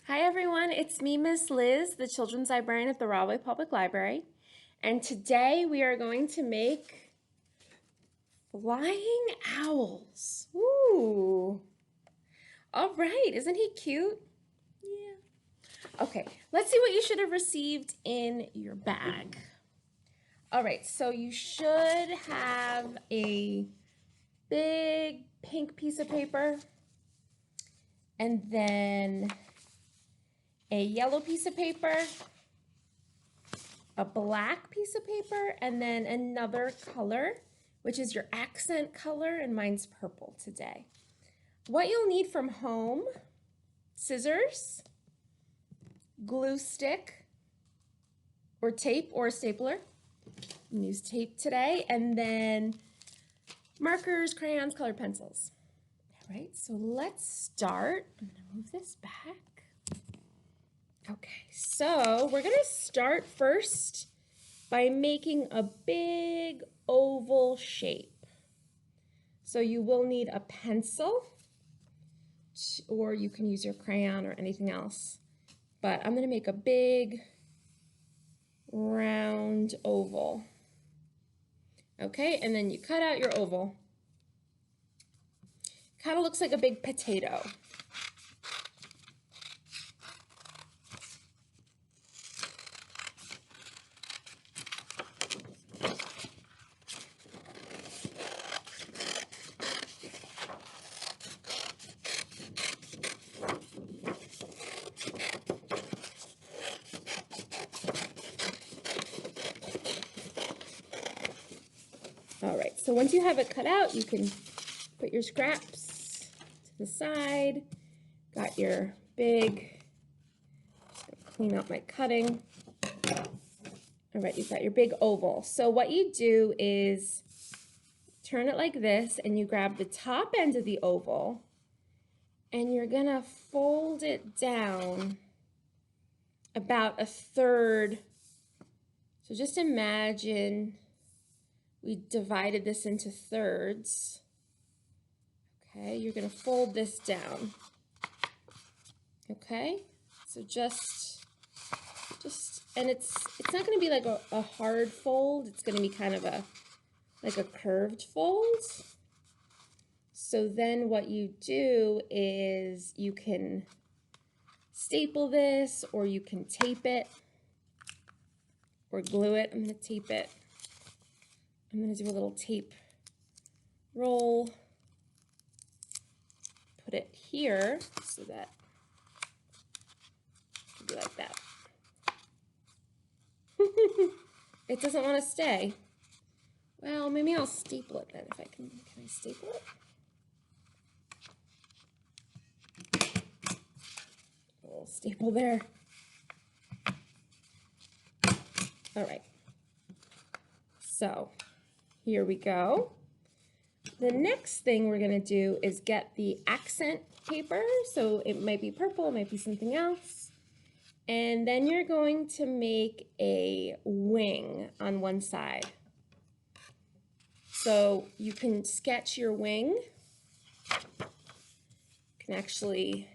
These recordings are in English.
Hi everyone, it's me, Miss Liz, the Children's Librarian at the Rahway Public Library. And today we are going to make flying owls. Ooh. All right, isn't he cute? Yeah. Okay, let's see what you should have received in your bag. All right, so you should have a big pink piece of paper and then a yellow piece of paper, a black piece of paper, and then another color, which is your accent color, and mine's purple today. What you'll need from home: scissors, glue stick, or tape or a stapler. I'm use tape today, and then markers, crayons, colored pencils. All right, so let's start. I'm gonna move this back. Okay, so we're gonna start first by making a big oval shape. So you will need a pencil, or you can use your crayon or anything else. But I'm gonna make a big round oval. Okay, and then you cut out your oval. Kind of looks like a big potato. All right, so once you have it cut out, you can put your scraps to the side. Got your big, just gonna clean up my cutting. All right, you've got your big oval. So what you do is turn it like this, and you grab the top end of the oval, and you're gonna fold it down about a third. So just imagine we divided this into thirds. Okay, you're gonna fold this down. Okay, so just, and it's not gonna be like a hard fold. It's gonna be kind of like a curved fold. So then what you do is you can staple this, or you can tape it, or glue it. I'm gonna tape it. I'm gonna do a little tape roll, put it here so that it'll be like that. It doesn't want to stay. Well, maybe I'll staple it then if I can. Can I staple it? A little staple there. All right. So here we go. The next thing we're going to do is get the accent paper. So it might be purple, it might be something else. And then you're going to make a wing on one side. So you can sketch your wing. You can actually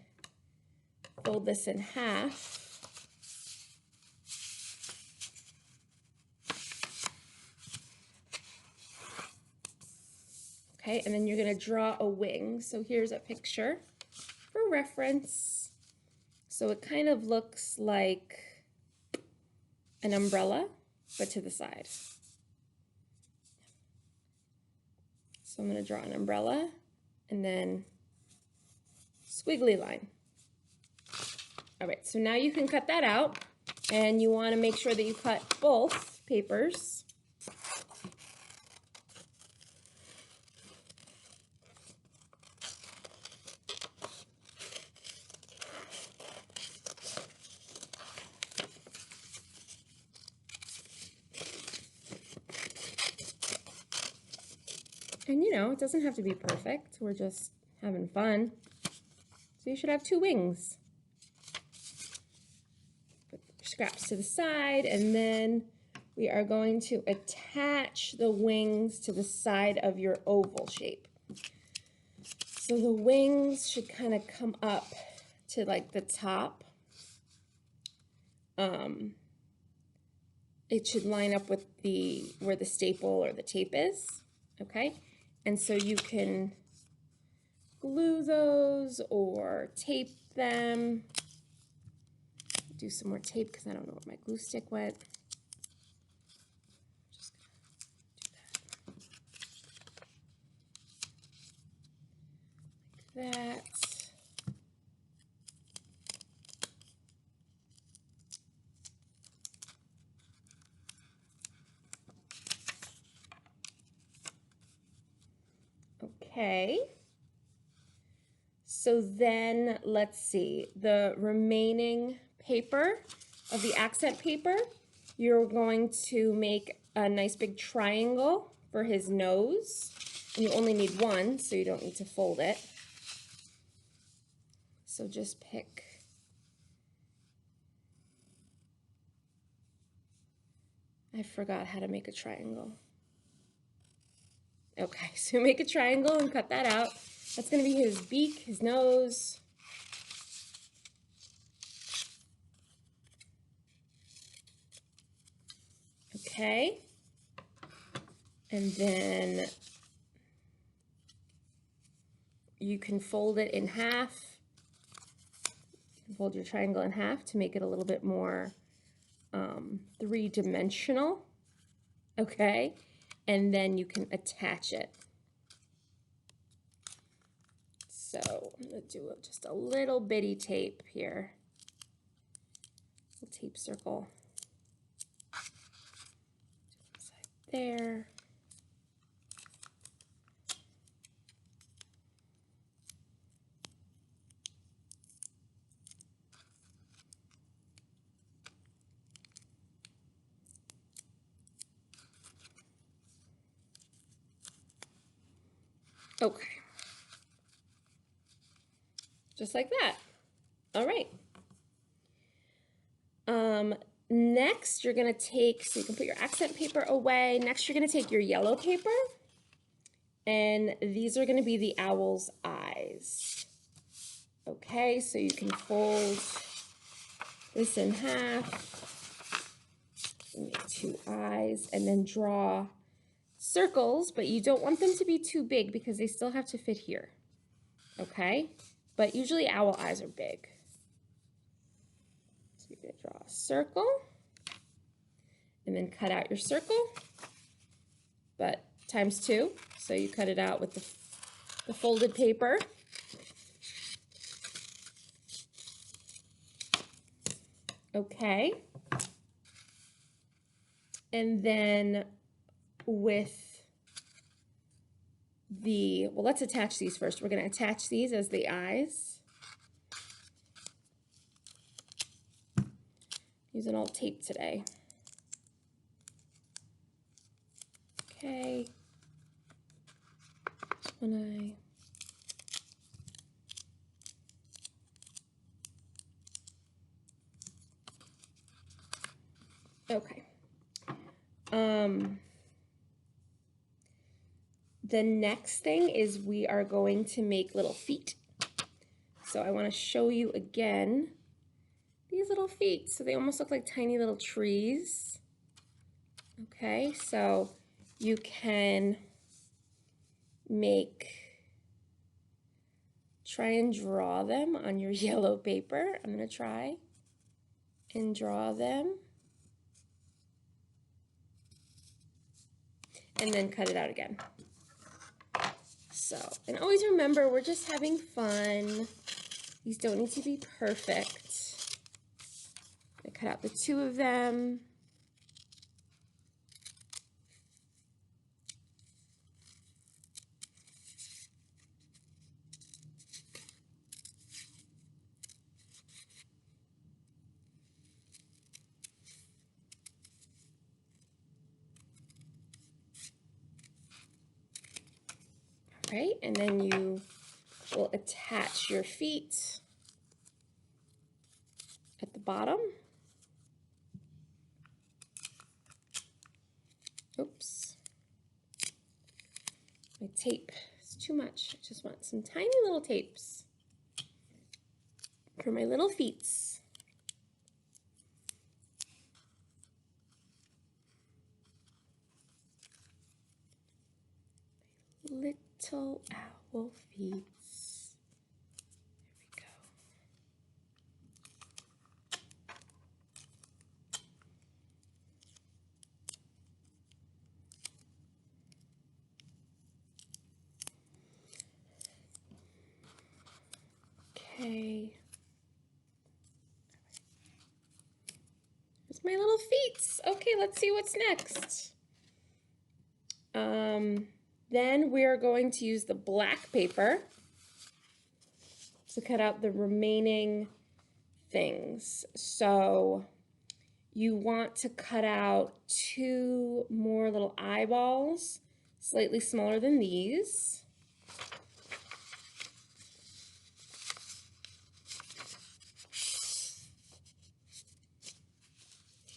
fold this in half. Okay, and then you're going to draw a wing. So here's a picture for reference. So it kind of looks like an umbrella, but to the side. So I'm going to draw an umbrella and then squiggly line. All right, so now you can cut that out, and you want to make sure that you cut both papers. And you know, it doesn't have to be perfect. We're just having fun. So you should have two wings. Put your scraps to the side, and then we are going to attach the wings to the side of your oval shape. So the wings should kind of come up to like the top it should line up with where the staple or the tape is, okay? And so you can glue those or tape them. Do some more tape because I don't know where my glue stick went. Just gonna do that. Like that. Okay. So then let's see, the remaining paper of the accent paper, you're going to make a nice big triangle for his nose. And you only need one, so you don't need to fold it. So just pick I forgot how to make a triangle. Okay, so make a triangle and cut that out. That's going to be his beak, his nose. Okay. And then you can fold it in half. Fold your triangle in half to make it a little bit more three-dimensional. Okay. And then you can attach it. So I'm going to do just a little bitty tape here. A tape circle. There. Okay. Just like that. All right. Next, you're going to take, so you can put your accent paper away. Next, you're going to take your yellow paper, and these are going to be the owl's eyes. Okay, so you can fold this in half, make two eyes, and then draw circles, but you don't want them to be too big because they still have to fit here. Okay, but usually owl eyes are big. So you're going to draw a circle and then cut out your circle, but times two. So you cut it out with the folded paper. Okay. And then with well, let's attach these first. We're going to attach these as the eyes. Using all tape today. Okay. Just one eye. Okay. The next thing is we are going to make little feet. So I want to show you again these little feet. So they almost look like tiny little trees. Okay, so you can try and draw them on your yellow paper. I'm going to try and draw them. And then cut it out again. So, and always remember, we're just having fun. These don't need to be perfect. I cut out the two of them. Right, and then you will attach your feet at the bottom. Oops. My tape is too much. I just want some tiny little tapes for my little feet. little owl feet. There we go. Okay. There's my little feet. Okay, let's see what's next. Then we're going to use the black paper to cut out the remaining things. So you want to cut out 2 more little eyeballs, slightly smaller than these.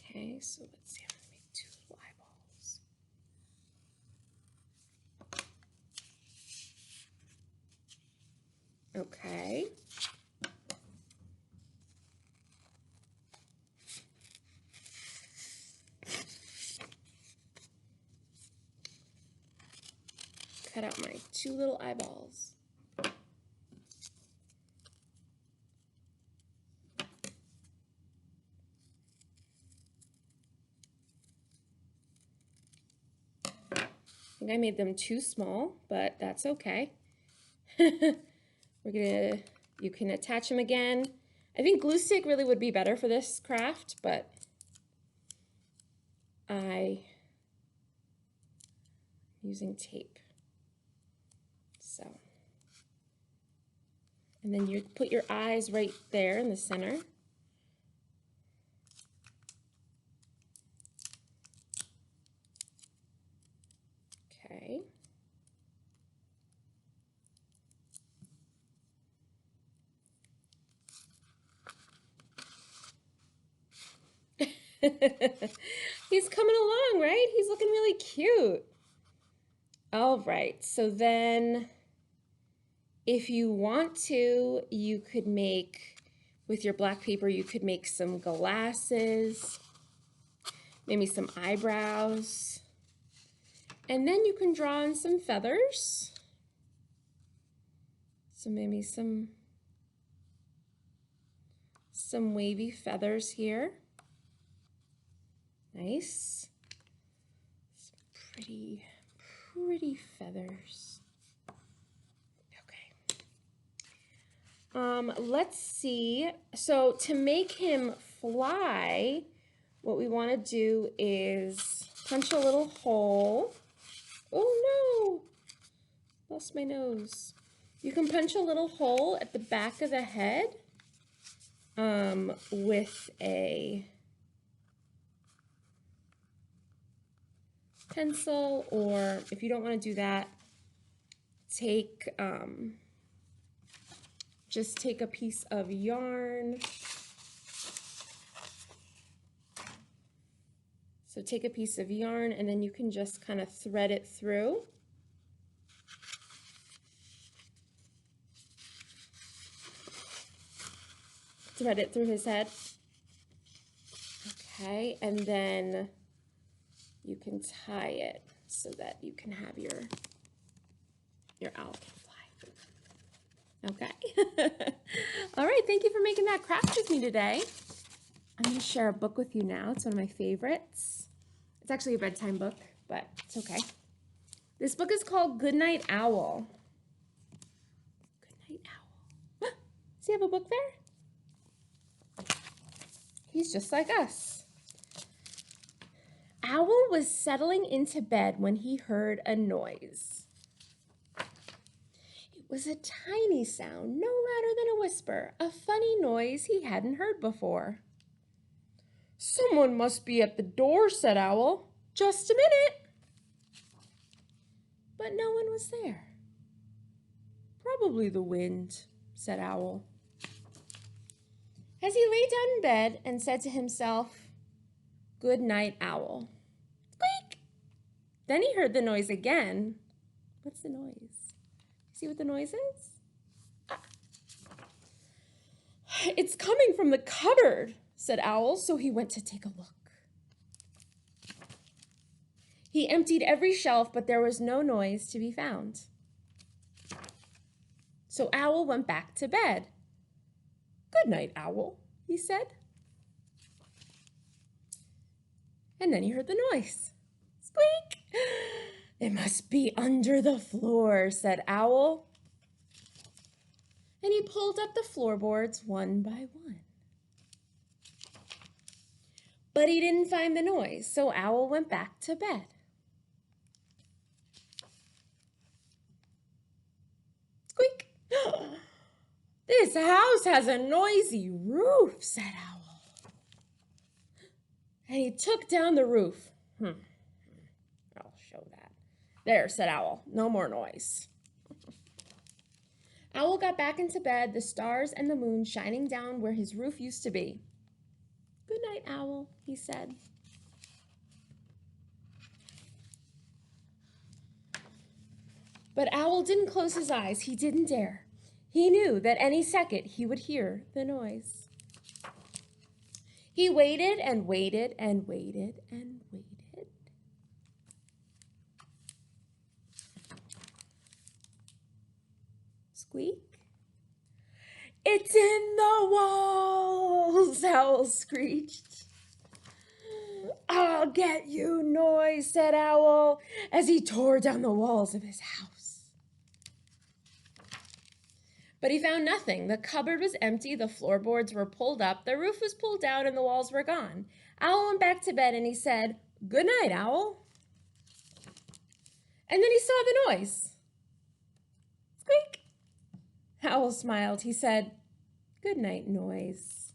Okay, so let's see, I'm gonna make 2 little eyeballs. Okay. Cut out my 2 little eyeballs. I think I made them too small, but that's okay. You can attach them again. I think glue stick really would be better for this craft, but I'm using tape. So, and then you put your eyes right there in the center. Okay. He's coming along, right? He's looking really cute. All right, so then if you want to, you could make, with your black paper, you could make some glasses, maybe some eyebrows, and then you can draw in some feathers. So maybe some wavy feathers here. Nice. Some pretty feathers. Okay. Let's see. So to make him fly, what we want to do is punch a little hole. Oh no! Lost my nose. You can punch a little hole at the back of the head with a pencil, or if you don't want to do that, take just take a piece of yarn. So take a piece of yarn and then you can just kind of thread it through. Thread it through his head. Okay, and then you can tie it so that you can have your owl can fly. Okay. All right, thank you for making that craft with me today. I'm going to share a book with you now. It's one of my favorites. It's actually a bedtime book, but it's okay. This book is called Goodnight Owl. Goodnight Owl. Does he have a book there? He's just like us. Owl was settling into bed when he heard a noise. It was a tiny sound, no louder than a whisper, a funny noise he hadn't heard before. "Someone must be at the door," said Owl. "Just a minute." But no one was there. "Probably the wind," said Owl. As he lay down in bed and said to himself, "Good night, Owl." Squeak! Then he heard the noise again. What's the noise? See what the noise is? Ah. "It's coming from the cupboard," said Owl, so he went to take a look. He emptied every shelf, but there was no noise to be found. So Owl went back to bed. "Good night, Owl," he said. And then he heard the noise. Squeak! "It must be under the floor," said Owl. And he pulled up the floorboards one by one. But he didn't find the noise, so Owl went back to bed. Squeak! "This house has a noisy roof," said Owl. And he took down the roof. I'll show that. "There," said Owl. "No more noise." Owl got back into bed, the stars and the moon shining down where his roof used to be. "Good night, Owl," he said. But Owl didn't close his eyes. He didn't dare. He knew that any second he would hear the noise. He waited and waited and waited and waited. Squeak. "It's in the walls," Owl screeched. "I'll get you, noise," said Owl as he tore down the walls of his house. But he found nothing. The cupboard was empty, the floorboards were pulled up, the roof was pulled down, and the walls were gone. Owl went back to bed and he said, "Good night, Owl." And then he saw the noise. Squeak! Owl smiled. He said, "Good night, noise."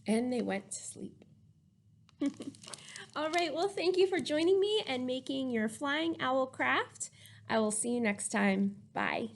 And they went to sleep. All right, well, thank you for joining me and making your flying owl craft. I will see you next time. Bye.